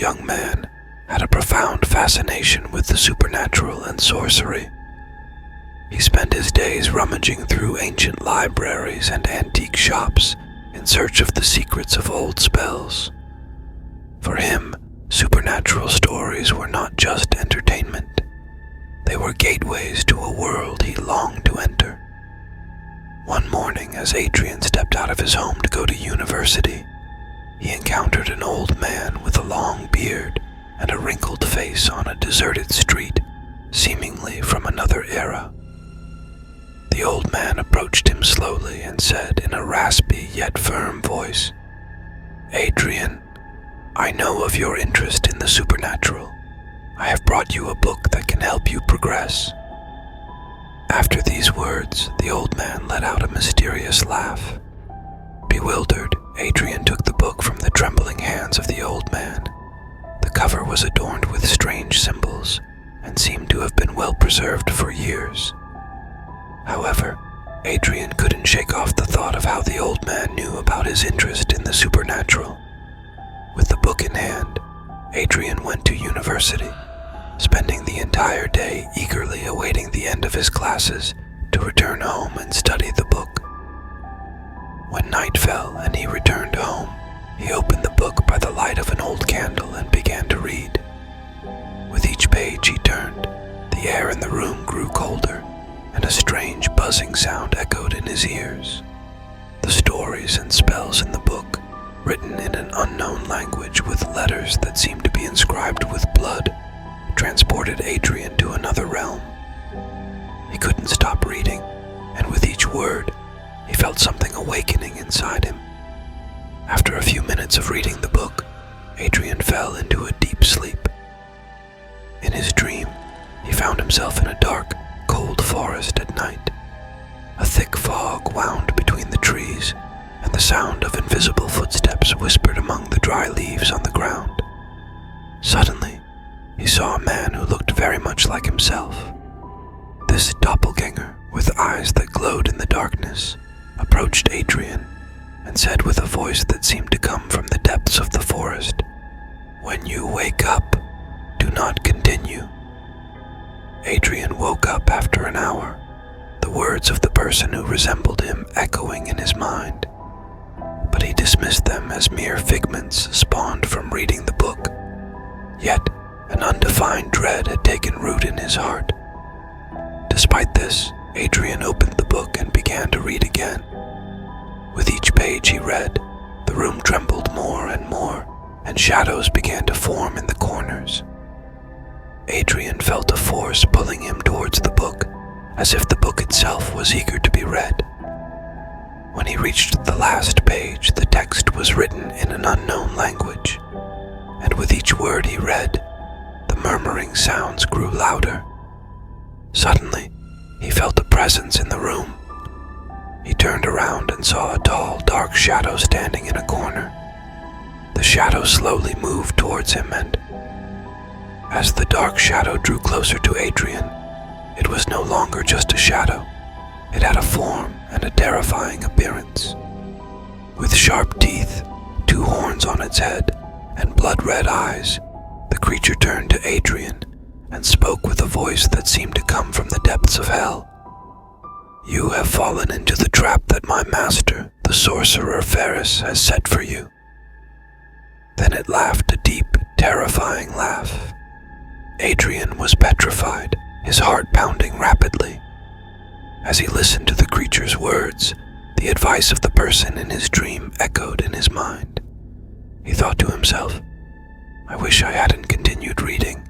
young man, had a profound fascination with the supernatural and sorcery. He spent his days rummaging through ancient libraries and antique shops in search of the secrets of old spells. For him, supernatural stories were not just entertainment. They were gateways to a world he longed to enter. One morning, as Adrian stepped out of his home to go to university, he encountered an old man with a long beard and a wrinkled face on a deserted street, seemingly from another era. The old man approached him slowly and said in a raspy yet firm voice, "Adrian, I know of your interest in the supernatural. I have brought you a book that can help you progress." After these words, the old man let out a mysterious laugh. Bewildered, Adrian took the book from the trembling hands of the old man. The cover was adorned with strange symbols and seemed to have been well preserved for years. However, Adrian couldn't shake off the thought of how the old man knew about his interest in the supernatural. With the book in hand, Adrian went to university, spending the entire day eagerly awaiting the end of his classes to return home and study the book. When night fell and he returned home, he opened the book by the light of an old candle and began to read. With each page he turned, the air in the room grew colder, and a strange buzzing sound echoed in his ears. The stories and spells in the book, written in an unknown language with letters that seemed to be inscribed with blood, transported Adrian to another realm. He couldn't stop reading, and with each word, he felt something awakening inside him. After a few minutes of reading the book, Adrian fell into a deep sleep. In his dream, he found himself in a dark, cold forest at night. A thick fog wound between the trees, and the sound of invisible footsteps whispered among the dry leaves on the ground. Suddenly, he saw a man who looked very much like himself. This doppelganger, with eyes that glowed in the darkness, approached Adrian and said with a voice that seemed to come from the depths of the forest, "When you wake up, do not continue." Adrian woke up after an hour, the words of the person who resembled him echoing in his mind. But he dismissed them as mere figments spawned from reading the book. Yet, an undefined dread had taken root in his heart. Despite this, Adrian opened the book and began to read again. With each page he read, the room trembled more and more, and shadows began to form in the corners. Adrian felt a force pulling him towards the book, as if the book itself was eager to be read. When he reached the last page, the text was written in an unknown language, and with each word he read, the murmuring sounds grew louder. Suddenly, he felt a presence in the room. He turned around and saw a tall, dark shadow standing in a corner. The shadow slowly moved towards him, and as the dark shadow drew closer to Adrian, it was no longer just a shadow. It had a form and a terrifying appearance. With sharp teeth, 2 horns on its head, and blood-red eyes, the creature turned to Adrian and spoke with a voice that seemed to come from the depths of hell. "You have fallen into the trap that my master, the Sorcerer Ferris, has set for you." Then it laughed a deep, terrifying laugh. Adrian was petrified, his heart pounding rapidly. As he listened to the creature's words, the advice of the person in his dream echoed in his mind. He thought to himself, "I wish I hadn't continued reading.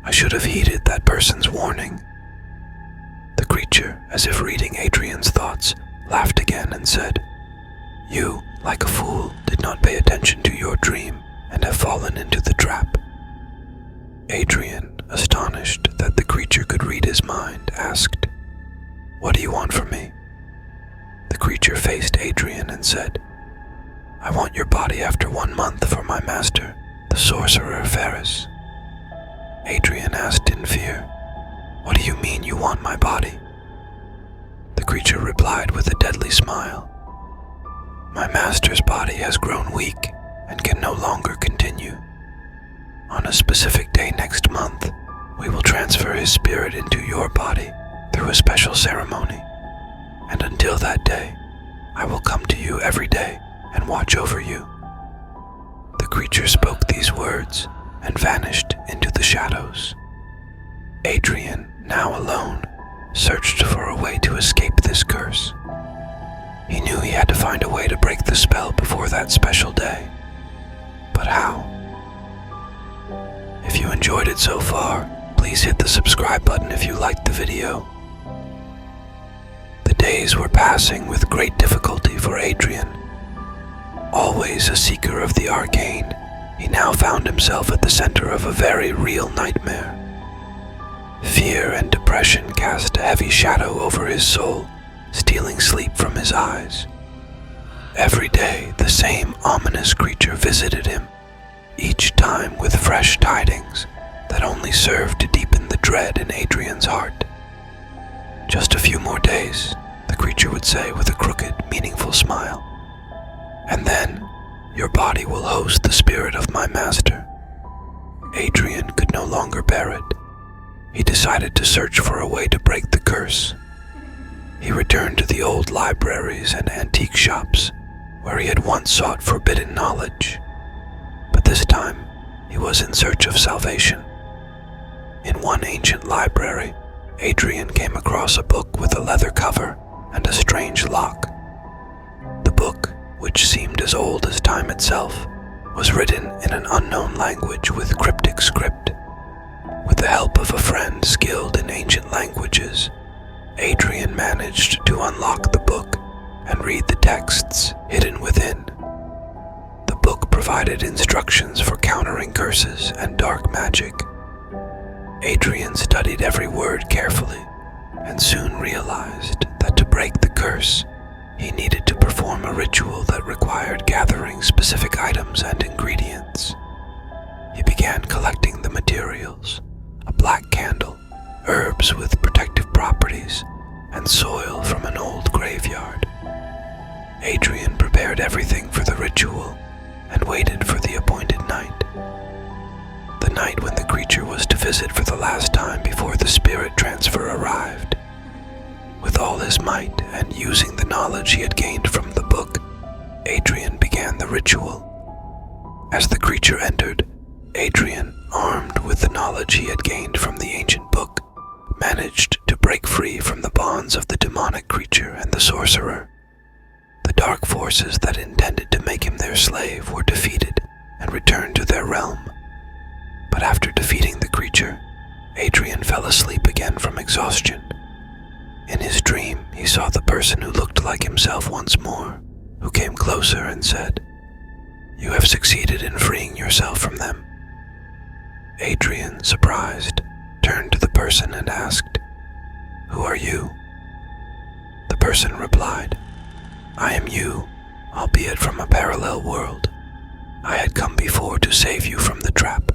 I should have heeded that person's warning." The creature, as if reading Adrian's thoughts, laughed again and said, "You, like a fool, did not pay attention to your dream and have fallen into the trap." Adrian, astonished that the creature could read his mind, asked, "What do you want from me?" The creature faced Adrian and said, "I want your body after 1 month for my master, the Sorcerer Ferris." Adrian asked in fear, "What do you mean you want my body?" The creature replied with a deadly smile, "My master's body has grown weak and can no longer continue. On a specific day next month, we will transfer his spirit into your body through a special ceremony. And until that day, I will come to you every day and watch over you." The creature spoke these words and vanished into the shadows. Adrian, now alone, searched for a way to escape this curse. He knew he had to find a way to break the spell before that special day. But how? If you enjoyed it so far, please hit the subscribe button if you liked the video. The days were passing with great difficulty for Adrian. Always a seeker of the arcane, he now found himself at the center of a very real nightmare. Fear and depression cast a heavy shadow over his soul, stealing sleep from his eyes. Every day, the same ominous creature visited him, each time with fresh tidings that only served to deepen the dread in Adrian's heart. "Just a few more days," the creature would say with a crooked, meaningful smile. "And then, your body will host the spirit of my master." Adrian could no longer bear it. He decided to search for a way to break the curse. He returned to the old libraries and antique shops where he had once sought forbidden knowledge. But this time, he was in search of salvation. In one ancient library, Adrian came across a book with a leather cover and a strange lock. The book, which seemed as old as time itself, was written in an unknown language with cryptic script. With the help of a friend skilled in ancient languages, Adrian managed to unlock the book and read the texts hidden within. The book provided instructions for countering curses and dark magic. Adrian studied every word carefully and soon realized that to break the curse, he needed to perform a ritual that required gathering specific items and ingredients. He began collecting the materials: a black candle, herbs with protective properties, and soil from an old graveyard. Adrian prepared everything for the ritual and waited for the appointed night. The night when the creature was to visit for the last time before the spirit transfer arrived. With all his might and using the knowledge he had gained from the book, Adrian began the ritual. As the creature entered, Adrian, armed with the knowledge he had gained from the ancient book, managed to break free from the bonds of the demonic creature and the sorcerer. The dark forces that intended to make him their slave were defeated and returned to their realm. But after defeating the creature, Adrian fell asleep again from exhaustion. In his dream, he saw the person who looked like himself once more, who came closer and said, "You have succeeded in freeing yourself from them." Adrian, surprised, turned to the person and asked, "Who are you?" The person replied, "I am you, albeit from a parallel world. I had come before to save you from the trap."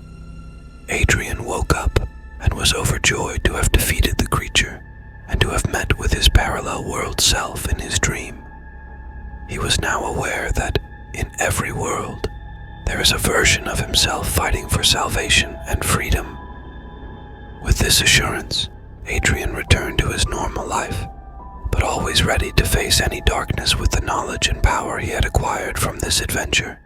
Adrian woke up and was overjoyed to have defeated the creature and to have met with his parallel world self in his dream. He was now aware that in every world, there is a version of himself fighting for salvation and freedom. With this assurance, Adrian returned to his normal life, but always ready to face any darkness with the knowledge and power he had acquired from this adventure.